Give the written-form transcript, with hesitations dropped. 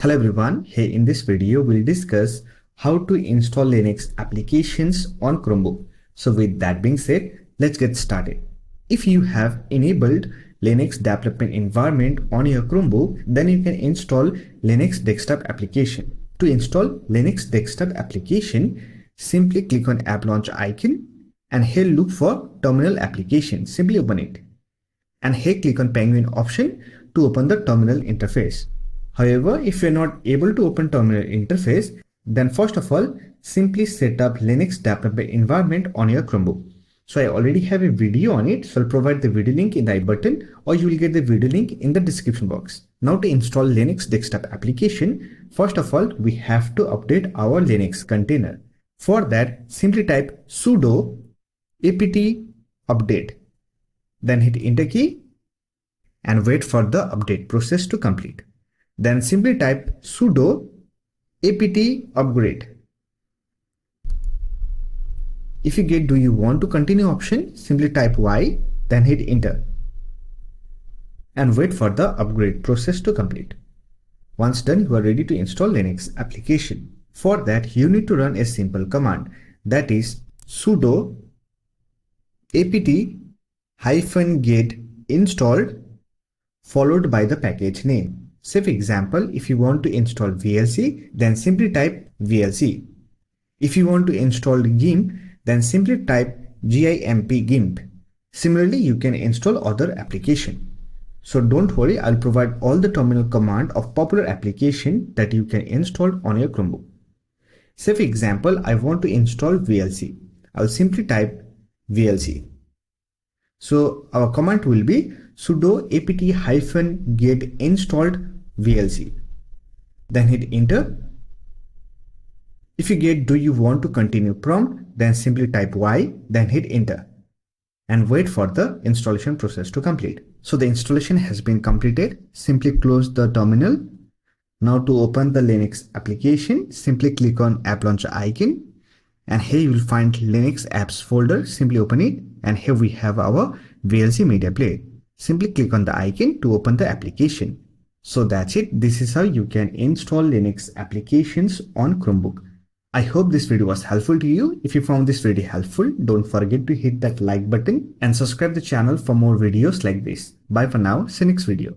Hello everyone, here in this video we'll discuss how to install Linux applications on Chromebook. So with that being said, let's get started. If you have enabled Linux development environment on your Chromebook, then you can install Linux desktop application. To install Linux desktop application, simply click on app launch icon and here look for terminal application. Simply open it. And here click on penguin option to open the terminal interface. However, if you're not able to open terminal interface, then first of all, simply set up Linux development environment on your Chromebook. So I already have a video on it, so I'll provide the video link in the I button, or you will get the video link in the description box. Now to install Linux desktop application, first of all, we have to update our Linux container. For that, simply type sudo apt update, then hit enter key and wait for the update process to complete. Then simply type sudo apt upgrade. If you get do you want to continue option, simply type Y, then hit enter and wait for the upgrade process to complete. Once done, you are ready to install Linux application. For that, you need to run a simple command, that is sudo apt-get installed followed by the package name. Say for example, if you want to install VLC, then simply type VLC. If you want to install GIMP, then simply type GIMP. Similarly, you can install other application. So don't worry, I'll provide all the terminal command of popular application that you can install on your Chromebook. Say for example, I want to install VLC. I'll simply type VLC. So our command will be sudo apt-get installed VLC. Then hit enter. If you get do you want to continue prompt, then simply type Y, then hit enter and wait for the installation process to complete. So the installation has been completed. Simply close the terminal. Now to open the Linux application, simply click on app launcher icon and here you will find Linux apps folder. Simply open it and here we have our VLC media player. Simply click on the icon to open the application. So that's it. This is how you can install Linux applications on Chromebook. I hope this video was helpful to you. If you found this video helpful, don't forget to hit that like button and subscribe the channel for more videos like this. Bye for now. See you next video.